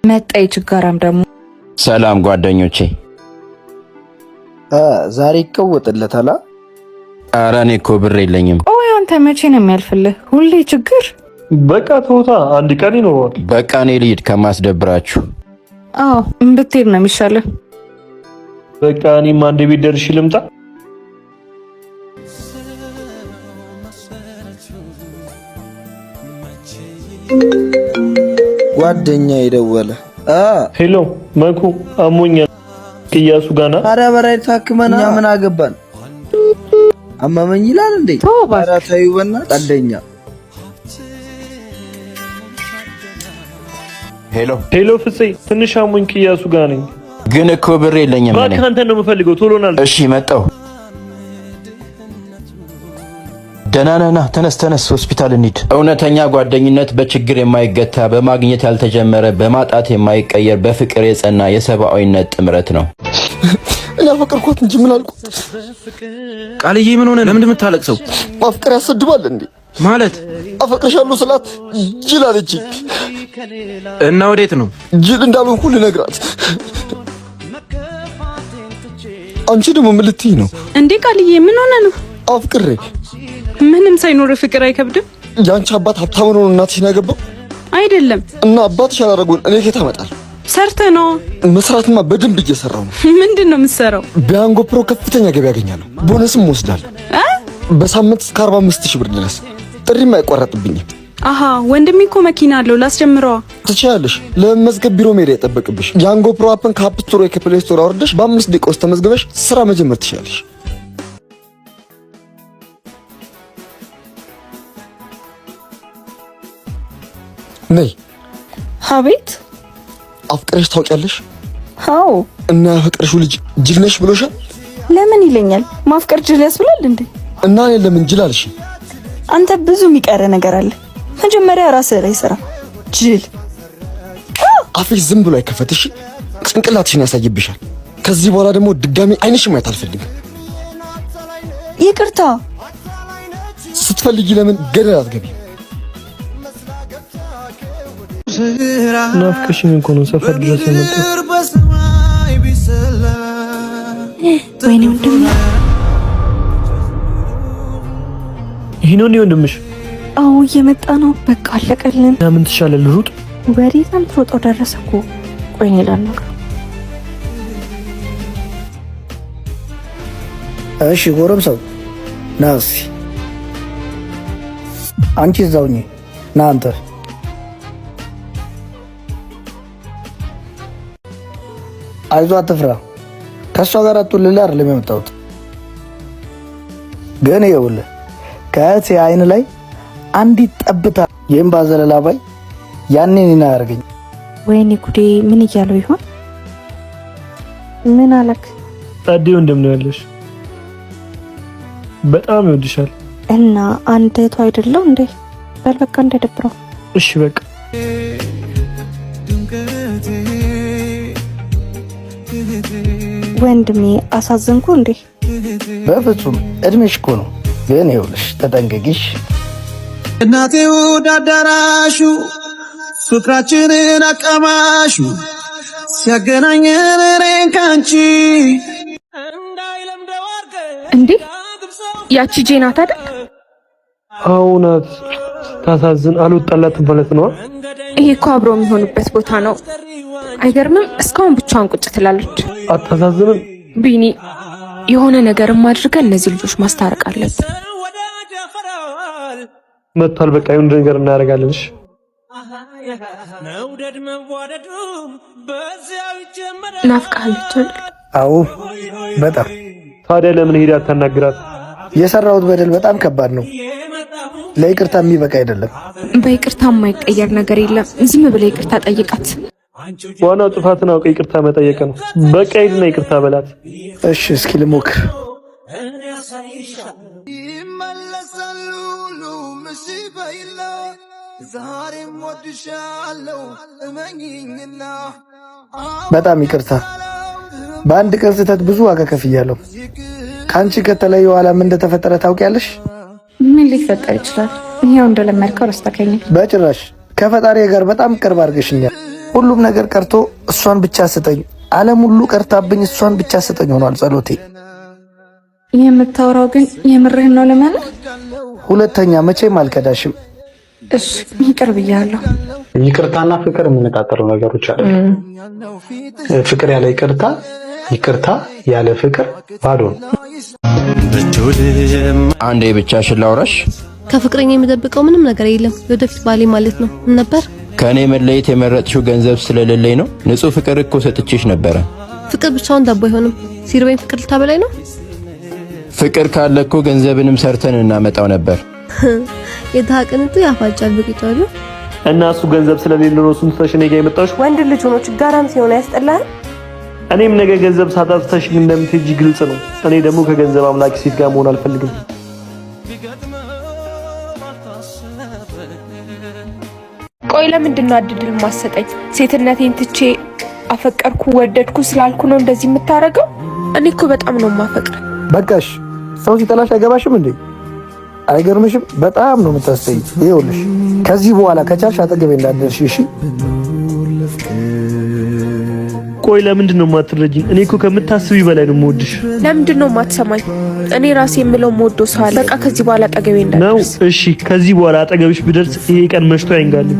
መጣይ ችጋራም ደግሞ ሰላም ጓደኞቼ። ዛሬ ይቀወጥለታል። ኧረ እኔ እኮ ብር የለኝም። ኦይ አንተ መቼ ነው የሚያልፍልህ? ሁሌ ችግር። በቃ ተውታ፣ አንድ ቀን ይኖረዋል። በቃ እኔ ልሂድ ከማስደብራችሁ። አዎ ብትሄድ ነው የሚሻለው። በቃ እኔም አንድ ቤት ደርሼ ልምጣ። ጓደኛ ይደወለ። ሄሎ መኩ፣ አሞኛል። ቅያሱ ጋና። ኧረ በራይ ታክመና፣ እኛ ምን አገባን? አማመኝ ይላል እንዴ? ኧረ ተይው በእናትህ ቀልደኛ። ሄሎ ሄሎ፣ ፍፄ ትንሽ አሞኝ ቅያሱ ጋር ነኝ። ግን እኮ ብር የለኝም። እባክህ አንተን ነው የምፈልገው፣ ቶሎ ና። እሺ መጣሁ። ደህና ነህ? ተነስ፣ ሆስፒታል እንሂድ። እውነተኛ ጓደኝነት በችግር የማይገታ በማግኘት ያልተጀመረ በማጣት የማይቀየር በፍቅር የጸና የሰብአዊነት ጥምረት ነው። እኔ አፈቅርኳት እንጂ ምን አልኩት? ቃልዬ ምን ሆነ? ለምን እንደምታለቅሰው? ማፍቀር ያሰድባል እንዴ? ማለት አፈቅርሻለሁ ስላት ጅል አለችኝ። እና ወዴት ነው? ጅል እንዳልሆንኩ ልነግራት። አንቺ ደግሞ ምን ልትይ ነው እንዴ? ቃልዬ ምን ሆነ ነው? አፍቅሬ ምንም ሳይኖር ፍቅር አይከብድም? ያንቺ አባት ሀብታም ነው እናትሽን ያገባው? አይደለም። እና አባትሽ ያላረገውን እኔ ከየት አመጣለሁ? ሰርተ ነው። መስራትማ በደንብ እየሰራው ነው። ምንድን ነው የምትሰራው? ቢያንጎ ፕሮ ከፍተኛ ገቢ ያገኛለሁ። ቦነስም ወስዳለሁ። በሳምንት እስከ 45,000 ብር ድረስ ጥሪም አይቋረጥብኝም። አሃ ወንድሜ እኮ መኪና አለው። ላስጀምረዋ። ትችያለሽ። ለመዝገብ ቢሮ መሄድ አይጠበቅብሽ። ያንጎ ፕሮ አፕን ከአፕ ስቶር ወይ ከፕሌይ ስቶር አውርደሽ በ5 ደቂቃ ውስጥ ተመዝግበሽ ስራ መጀመር ትችያለሽ። ነይ። አቤት። አፍቅረሽ ታውቂያለሽ? አዎ። እና ያፈቅረሽው ልጅ ጅል ነሽ ብሎሻል? ለምን ይለኛል? ማፍቀር ጅል ያስብላል እንዴ? እና እኔ ለምን ጅል አልሽ? አንተ ብዙ የሚቀር ነገር አለ። መጀመሪያ ራስህ ላይ ስራ። ጅል። አፍሽ ዝም ብሎ አይከፈትሽ፣ ጭንቅላትሽን ያሳይብሻል። ከዚህ በኋላ ደግሞ ድጋሚ አይንሽ ማየት አልፈልግም። ይቅርታ። ስትፈልጊ ለምን ገደል አትገቢ? ናፍቀሽኝ እኮ ነው ሰፈር ድረስ የመጣሁት። ወይኔ ወንድሜ። ይሄ ነው ወንድምሽ? አዎ እየመጣ ነው። በቃ አለቀልን። ምን ትሻለህ? ልሩጥ? ወዴት ነው የምትሮጠው? ደረሰ እኮ። ቆይ እኔ ላናግረው። እሺ ጎረምሳው ና እስኪ። አንቺ እዛው ነኝ። ና አንተ። አይዞህ አትፍራ። ከእሷ ጋር አትውልልህ አይደለም የመጣሁት። ግን ይኸውልህ ከእህቴ አይን ላይ አንዲት ጠብታ የእምባ ዘለላ ባይ ያኔ እኔን አያደርገኝ። ወይኔ ጉዴ! ምን እያለው ይሆን? ምን አለክ? ታዲ ወንድም ነው ያለሽ። በጣም ይወድሻል። እና አንተ እህቱ አይደለው እንዴ? በል በቃ እንደደብረው። እሺ በቃ ወንድሜ አሳዘንኩ እንዴ? በፍጹም እድሜሽ እኮ ነው። ግን ይኸውልሽ ተጠንቀቂሽ። እናቴ ውድ አዳራሹ ፍቅራችንን አቀማሹ ሲያገናኘን እኔን ካንቺ እንዴ ያቺ ጄናት አይደል? አዎ ናት። ታሳዝን። አልወጣላትም ማለት ነው። ይሄ እኮ አብሮ የሚሆኑበት ቦታ ነው። አይገርምም? እስካሁን ብቻዋን ቁጭ ትላለች። አታሳዝንም? ቢኒ የሆነ ነገርም አድርገን እነዚህ ልጆች ማስታረቅ አለብን። መጥቷል። በቃ የሆነ ነገር እናደርጋለን። እሺ ናፍቃለች። አዎ በጣም። ታዲያ ለምን ሄዳ አታናግራት? የሰራሁት በደል በጣም ከባድ ነው። ለይቅርታ የሚበቃ አይደለም። በይቅርታ የማይቀየር ነገር የለም። ዝም ብለህ ይቅርታ ጠይቃት። ዋናው ጥፋትን አውቀ ይቅርታ መጠየቅ ነው። በቃ ሂድና ይቅርታ በላት። እሺ እስኪ ልሞክር። በጣም ይቅርታ። በአንድ ቀን ስህተት ብዙ ዋጋ ከፍያለሁ። ከአንቺ ከተለየ በኋላ ምን እንደተፈጠረ ታውቂያለሽ? ምን ሊፈጠር ይችላል? ይሄው እንደለመድከው ረስተከኝ። በጭራሽ። ከፈጣሪ ጋር በጣም ቅርብ አድርገሽኛል። ሁሉም ነገር ቀርቶ እሷን ብቻ ስጠኝ፣ ዓለም ሁሉ ቀርታብኝ እሷን ብቻ ስጠኝ ሆኗል ጸሎቴ። የምታወራው ግን የምርህን ነው ለማለት? ሁለተኛ መቼም አልከዳሽም። እሺ ይቅር ብያለሁ። ይቅርታና ፍቅር የሚነጣጠሉ ነገሮች አሉ። ፍቅር ያለ ይቅርታ፣ ይቅርታ ያለ ፍቅር ባዶ ነው። አንዴ ብቻሽን ላውራሽ። ከፍቅረኛ የሚደብቀው ምንም ነገር የለም። ወደፊት ባሌ ማለት ነው ነበር። ከኔ መለየት የመረጥሽው ገንዘብ ስለሌለኝ ነው? ንጹህ ፍቅር እኮ ሰጥቼሽ ነበረ። ፍቅር ብቻውን ዳቦ አይሆንም። ሲርበኝ ፍቅር ልታበላይ ነው? ፍቅር ካለ እኮ ገንዘብንም ሰርተን እናመጣው ነበር። የታቀንቱ ያፋጫል ብቅጫሉ። እና እሱ ገንዘብ ስለሌለ ነው እሱን ትተሽ እኔ ጋር የመጣሽ? ወንድ ልጅ ሆኖ ችጋራም ሲሆን ያስጠላል። እኔም ነገ ገንዘብ ሳታጥተሽ እንደምትሄጂ ግልጽ ነው። እኔ ደግሞ ከገንዘብ አምላክ ሴት ጋር መሆን አልፈልግም። ቆይ ለምንድን ነው አድድል ማሰጠኝ? ሴትነቴን ትቼ አፈቀርኩ ወደድኩ ስላልኩ ነው እንደዚህ የምታረገው? እኔ እኮ በጣም ነው ማፈቅር። በቃሽ። ሰው ሲጠላሽ አይገባሽም እንዴ? አይገርምሽም? በጣም ነው የምታስተይ። ይኸውልሽ ከዚህ በኋላ ከቻልሽ አጠገቤ እንዳትደርሺ እሺ? ቆይ ለምንድን ነው የማትረጂኝ? እኔ እኮ ከምታስቢ በላይ ነው የምወድሽ። ለምንድን ነው የማትሰማኝ? እኔ ራሴ የምለው የምወደው ሰው አለ። በቃ ከዚህ በኋላ አጠገቤ እንዳትደርስ ነው። እሺ ከዚህ በኋላ አጠገብሽ ብደርስ ይሄ ቀን መሽቶ አይንጋልም።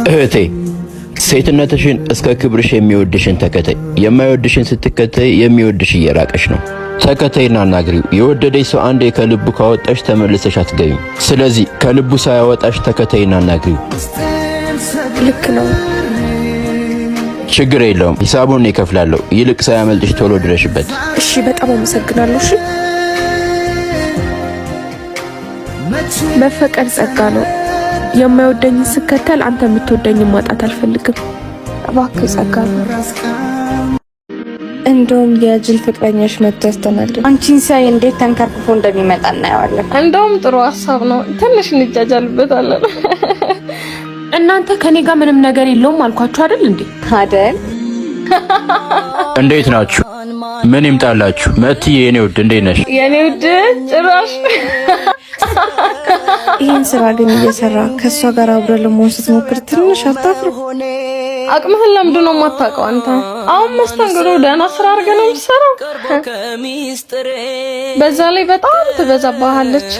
እህቴ ሴትነትሽን እስከ ክብርሽ የሚወድሽን ተከታይ። የማይወድሽን ስትከታይ የሚወድሽ እየራቀሽ ነው። ተከታይና አናግሪው። የወደደሽ ሰው አንዴ ከልቡ ካወጣሽ ተመልሰሽ አትገቢም። ስለዚህ ከልቡ ሳያወጣሽ ተከታይና አናግሪው። ልክ ነው። ችግር የለውም፣ ሂሳቡን እኔ እከፍላለሁ። ይልቅ ሳያመልጥሽ ቶሎ ድረሽበት። እሺ በጣም አመሰግናለሁ። እሺ መፈቀር ጸጋ ነው። የማይወደኝ ስከተል አንተ የምትወደኝ ማጣት አልፈልግም። እባክህ ጸጋ ነው። እንደውም የጅል ፍቅረኛሽ መጥቶ ያስተናል። አንቺን ሳይ እንዴት ተንከርፍፎ እንደሚመጣ እናየዋለን። እንደውም ጥሩ ሐሳብ ነው። ትንሽ እንጃጃልበታለን። እናንተ ከኔ ጋር ምንም ነገር የለውም አልኳችሁ አይደል እንዴ? አይደል? እንዴት ናችሁ? ምን ይምጣላችሁ? መትዬ የኔ ውድ እንዴት ነሽ? የኔ ውድ ጭራሽ ይሄን ስራ ግን እየሰራ ከሷ ጋር አብረን ለመሆን ስትሞክር ትንሽ አታፍሩ? አቅምህን ለምንድን ነው የማታውቀው አንተ? አሁን መስተንግዶ ደህና ስራ አድርገህ ነው የምትሰራው። በዛ ላይ በጣም ትበዛባሃለች።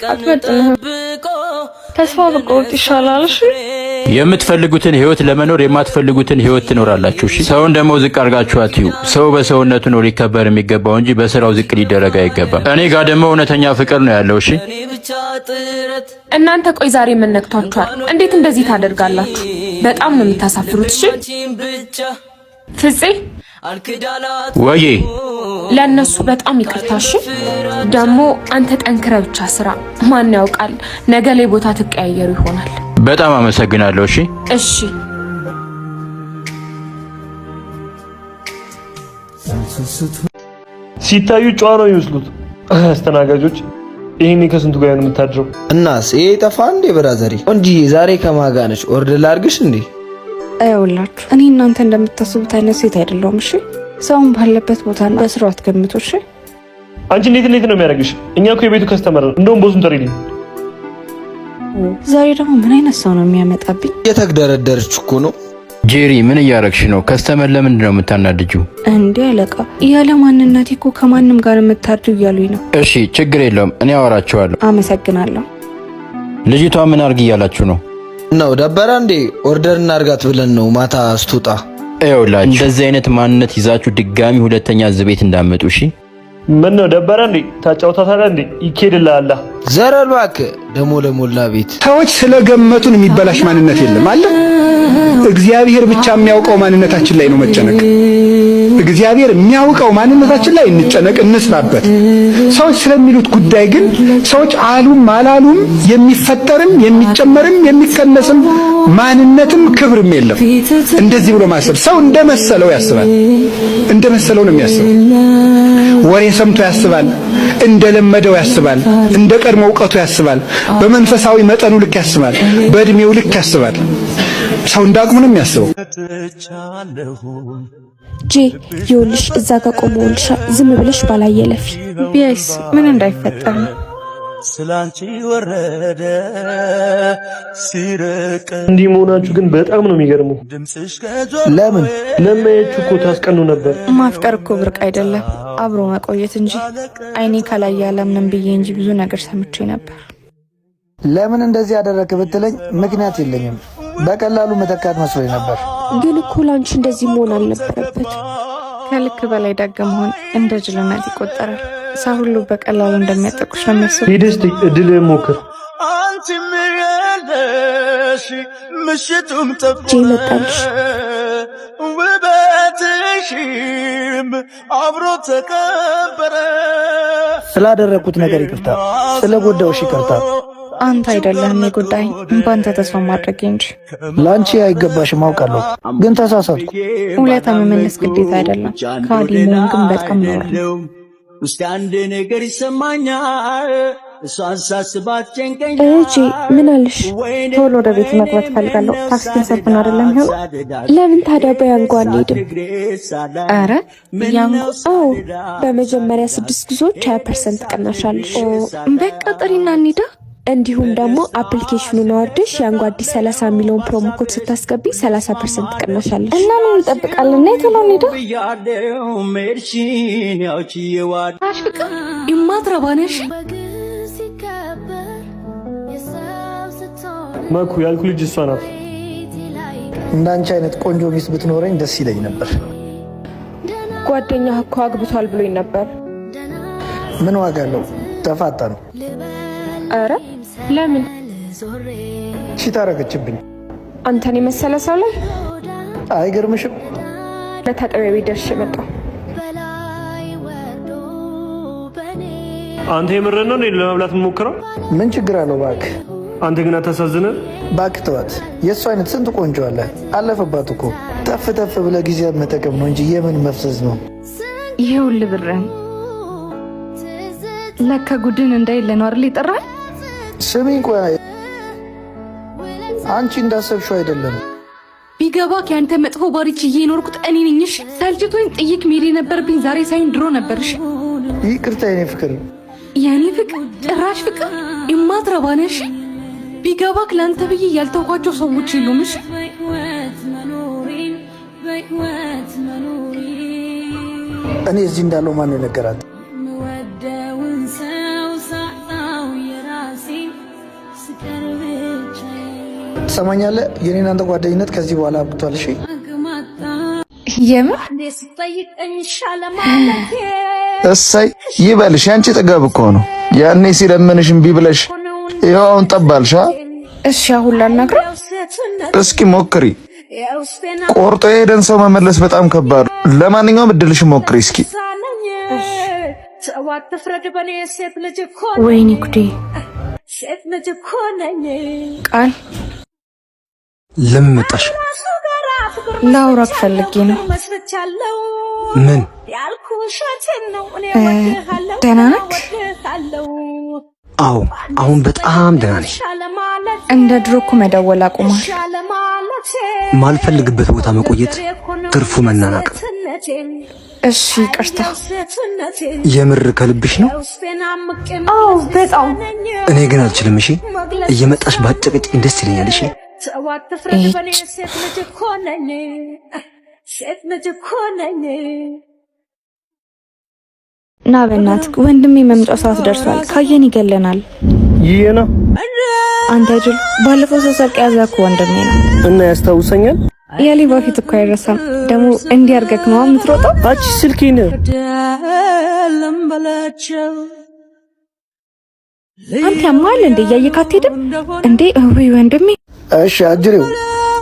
አትመጥንህም። ተስፋ ብቆርጥ ይሻላል። እሺ የምትፈልጉትን ህይወት ለመኖር የማትፈልጉትን ህይወት ትኖራላችሁ። እሺ ሰውን ደግሞ ዝቅ አድርጋችሁ አትዩ። ሰው በሰውነቱ ነው ሊከበር የሚገባው እንጂ በስራው ዝቅ ሊደረግ አይገባም። እኔ ጋር ደግሞ እውነተኛ ፍቅር ነው ያለው። እሺ እናንተ ቆይ ዛሬ ምን ነክቷችኋል? እንዴት እንደዚህ ታደርጋላችሁ? በጣም ነው የምታሳፍሩት። እሺ ፍፄ ወዬ ለነሱ በጣም ይቅርታ። እሺ ደግሞ አንተ ጠንክረህ ብቻ ስራ። ማን ያውቃል ነገ ላይ ቦታ ትቀያየሩ ይሆናል። በጣም አመሰግናለሁ። እሺ እሺ ሲታዩ ጨዋ ነው የሚመስሉት አስተናጋጆች። ይሄኔ ከስንቱ ጋር ነው የምታድረው? እናስ ይሄ ጠፋ እንዴ ብራዘሪ? እንጂ ዛሬ ከማጋ ነሽ? ኦርደር ላድርግሽ እንዴ? አይውላችሁ እኔ እናንተ እንደምታስቡት አይነት ሴት አይደለሁም። እሺ ሰውን ባለበት ቦታና በስራው አትገምቱ። እሺ አንቺ እንዴት ነው የሚያደርግሽ? እኛ እኮ የቤቱ ከስተመር ነው። እንደውም ቦሱን ጠሪልኝ። ዛሬ ደግሞ ምን አይነት ሰው ነው የሚያመጣብኝ? እየተግደረደርች እኮ ነው። ጄሪ ምን እያረግሽ ነው? ከስተመር ለምንድን ነው የምታናድጂው? እንዴ አለቃ ያለ ማንነቴ እኮ ከማንም ጋር የምታድሩ እያሉኝ ነው። እሺ ችግር የለውም እኔ አወራቸዋለሁ። አመሰግናለሁ። ልጅቷ ምን አርግ እያላችሁ ነው? ነው ደበረ እንዴ? ኦርደር እናርጋት ብለን ነው ማታ ስትወጣ። ይኸውላችሁ እንደዚህ አይነት ማንነት ይዛችሁ ድጋሚ ሁለተኛ እዚህ ቤት እንዳመጡ። እሺ ምን ነው ደበረ እንዴ? ታጫውታታለህ እንዴ? ይኬድልሃል። ዘረል እባክህ ደሞ ለሞላ ቤት። ሰዎች ስለገመቱን የሚበላሽ ማንነት የለም አለ። እግዚአብሔር ብቻ የሚያውቀው ማንነታችን ላይ ነው መጨነቅ። እግዚአብሔር የሚያውቀው ማንነታችን ላይ እንጨነቅ፣ እንስራበት። ሰዎች ስለሚሉት ጉዳይ ግን ሰዎች አሉም አላሉም የሚፈጠርም የሚጨመርም የሚቀነስም ማንነትም ክብርም የለም። እንደዚህ ብሎ ማሰብ ሰው እንደመሰለው ያስባል። እንደመሰለው ነው የሚያስበው። ወሬ ሰምቶ ያስባል፣ እንደለመደው ያስባል፣ እንደ ቀድሞ ዕውቀቱ ያስባል፣ በመንፈሳዊ መጠኑ ልክ ያስባል፣ በእድሜው ልክ ያስባል። ሰው እንዳቅሙ ነው የሚያስበው። ጄ ይኸውልሽ እዛ ጋር ቆመውልሻ ዝም ብለሽ ባላየለፊ ቢያይስ ምን እንዳይፈጠር ነው። ስላንቺ ወረደ ሲረቅ እንዲህ መሆናችሁ ግን በጣም ነው የሚገርመው። ለምን ለማየችሁ እኮ ታስቀኑ ነበር። ማፍቀር እኮ ብርቅ አይደለም አብሮ መቆየት እንጂ አይኔ ካላይ ያለምንም ብዬ እንጂ ብዙ ነገር ሰምቼ ነበር። ለምን እንደዚህ ያደረክ ብትለኝ ምክንያት የለኝም። በቀላሉ መተካት መስሎኝ ነበር። ግን እኮ ላንቺ እንደዚህ መሆን አልነበረበት። ከልክ በላይ ደግ መሆን እንደ ጅልነት ይቆጠራል። ሰው ሁሉ በቀላሉ እንደሚያጠቁሽ ነው የሚያስበው። ሂድ እስቲ እድል ሞክር። ምሽቱም ጠፍቶ መጣልሽ ውበትሽም አብሮ ተቀበረ። ስላደረኩት ነገር ይቅርታ፣ ስለጎዳውሽ ይቅርታ። አንተ አይደለህም የጎዳኝ ባንተ ተስፋ ማድረግ እንጂ። ላንቺ አይገባሽም አውቃለሁ፣ ግን ተሳሳትኩ። ውለታ መመለስ ግዴታ አይደለም። ካዲ መሆን ግን በጣም ነው። ውስጥ አንድ ነገር ይሰማኛል። እሷን ሳስባት ጨንቀኝ። እጂ ምን አለሽ? ቶሎ ወደ ቤት መግባት ፈልጋለሁ። ታክሲ ተሰብን አይደለም ይሁን። ለምን ታዲያ በያንጓ አንሄድም? አረ ያንጓ በመጀመሪያ 6 ጉዞዎች 20% ቅናሻለሽ። በቃ ጥሪና እንሂዳ። እንዲሁም ደግሞ አፕሊኬሽኑን አወርደሽ ያንጓ አዲስ 30 ሚሊዮን ፕሮሞ ኮድ ስታስገቢ 30% ቅናሻለሽ። እና ምን እንጠብቃለን? ነይ ቶሎ እንሂዳ። አሽፍቅ ይማትረባነሽ ማኩ ያልኩ ልጅ እሷ ናት። እንዳንቺ አይነት ቆንጆ ሚስት ብትኖረኝ ደስ ይለኝ ነበር። ጓደኛህ እኮ አግብቷል ብሎኝ ነበር። ምን ዋጋ አለው? ተፋታ ነው። አረ ለምን ቺት አደረገችብኝ። አንተን የመሰለ ሰው ላይ አይገርምሽም? ለታጠቢያ ቤት ደርሼ መጣሁ። አንተ የምረን ነው ለመብላት የምሞክረው? ምን ችግር አለው እባክህ። አንተ ግን አታሳዝነ። እባክህ ተዋት። የእሱ አይነት ስንት ቆንጆ አለ። አለፈባት እኮ። ተፍ ተፍ ብለህ ጊዜ መጠቀም ነው እንጂ የምን መፍሰዝ ነው? ይኸውልህ ብርህን ለካ ጉድን እንዳይለ ነው አይደል ይጠራል። ስሚኝ ቆይ፣ አንቺ እንዳሰብሽው አይደለም። ቢገባክ ያንተ መጥፎ ባሪች እየኖርኩት እኔ ነኝሽ። ሰልችቶኝ ጥይቅ ሜሪ ነበርብኝ። ዛሬ ሳይን ድሮ ነበርሽ። ይቅርታ የኔ ፍቅር። የኔ ፍቅር ጭራሽ ፍቅር የማትረባነሽ። ቢገባክ ለአንተ ብዬ ያልተውኳቸው ሰዎች የሉምሽ። እኔ እዚህ እንዳለው ማን ነገራት? ትሰማኛለህ? የኔን አንተ ጓደኝነት ከዚህ በኋላ አብቷል። እሺ የምር እሰይ ይበልሽ። ያንቺ ጥጋብ እኮ ነው። ያኔ ሲለምንሽ እምቢ ብለሽ ይኸው አሁን ጠባልሻ። እሺ አሁን ላናግረው። እስኪ ሞክሪ። ቆርጦ የሄደን ሰው መመለስ በጣም ከባድ። ለማንኛውም እድልሽ ሞክሪ እስኪ። ወይኔ ጉዴ። ቃል ለምን መጣሽ? ላውራክ ፈልጌ ነው። ምን? ደህና ነክ? አዎ አሁን በጣም ደህና ነኝ። እንደ ድሮ እኮ መደወል አቁሟል። ማልፈልግበት ቦታ መቆየት ትርፉ መናናቅ። እሺ ይቅርታ። የምር ከልብሽ ነው? አዎ በጣም። እኔ ግን አልችልም። እሺ እየመጣሽ ባጨቀጭኝ ደስ ይለኛል። እሺ ና በእናትህ ወንድሜ መምጫው ሰዓት ደርሷል። ካየን ይገለናል። ይሄ ነው አንተ ጅል። ባለፈው ሰው ሰርቅ ያዘ እኮ ወንድሜ ነው እና ያስታውሰኛል። የሌባ ፊት እኮ አይረሳም። ደግሞ እንዲያርገክ ነው የምትሮጠው። አቺ ስልኬን አንተ ያማል እንዴ? እያየክ አትሄድም እንዴ? ወይ ወንድሜ። እሺ አጅሬው፣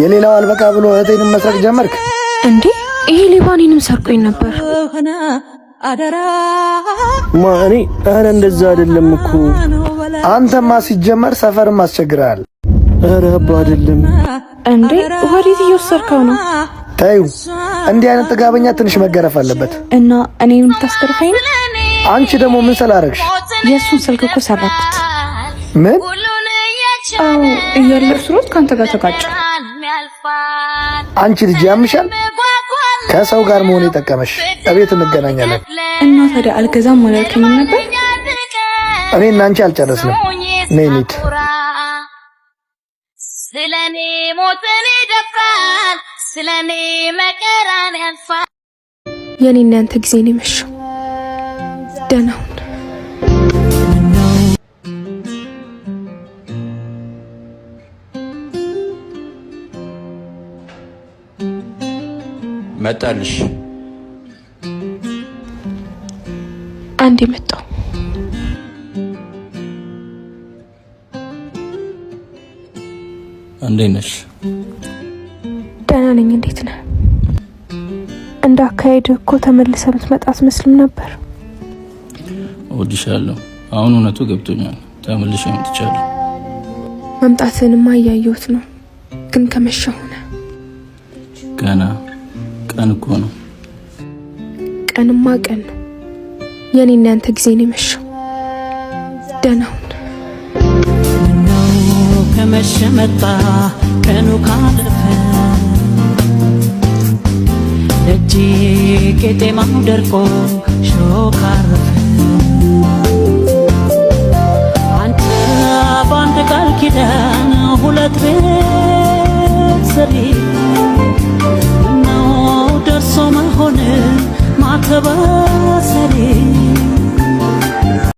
የሌላው አልበቃ ብሎ እህቴንም መስረቅ ጀመርክ እንዴ? ይሄ ሌባ እኔንም ሰርቆኝ ነበር። ማኔ አረ እንደዛ አይደለም እኮ። አንተማ ሲጀመር ሰፈርም አስቸግረሃል። አረ አባ አይደለም እንዴ? ወዴት እየወሰድከው ነው? ታዩ፣ እንዲህ አይነት ጥጋበኛ ትንሽ መገረፍ አለበት። እና እኔንም ታስገርፈኝ? አንቺ ደግሞ ምን ስላረግሽ? የእሱን ስልክ እኮ ሰራኩት። ምን? አዎ እያለሁ ስሮጥ ካንተ ጋር ተጋጨ። አንቺ ልጅ ያምሻል። ከሰው ጋር መሆን የጠቀመሽ። እቤት እንገናኛለን። እና ታዲያ አልገዛም አላልከኝም ነበር? እኔ እና አንቺ አልጨረስንም። ነይ እንሂድ። ስለኔ ሞትን ይደፍራል፣ ስለኔ መከራን ያልፋል። የኔና ያንተ ጊዜ ነው የመሸው። ደህና ሁን። መጣልሽ። አንዴ መጣው። እንዴት ነሽ? ደህና ነኝ። እንዴት ነህ? እንዳካሄድ እኮ ተመልሰህ ብትመጣ አትመስልም ነበር። እወድሻለሁ። አሁን እውነቱ ገብቶኛል። ተመልሼ መጥቻለሁ። መምጣትህንማ እያየሁት ነው፣ ግን ከመሸ ሆነ። ገና ቀን እኮ ነው። ቀንማ ቀን ነው። የኔና ያንተ ጊዜ ነው የመሸው። ደህና ሁን። ከመሸ መጣ ቀኑ ካለፈ ደጄ ቄጤማው ደርቆ ሾክ አረፈ።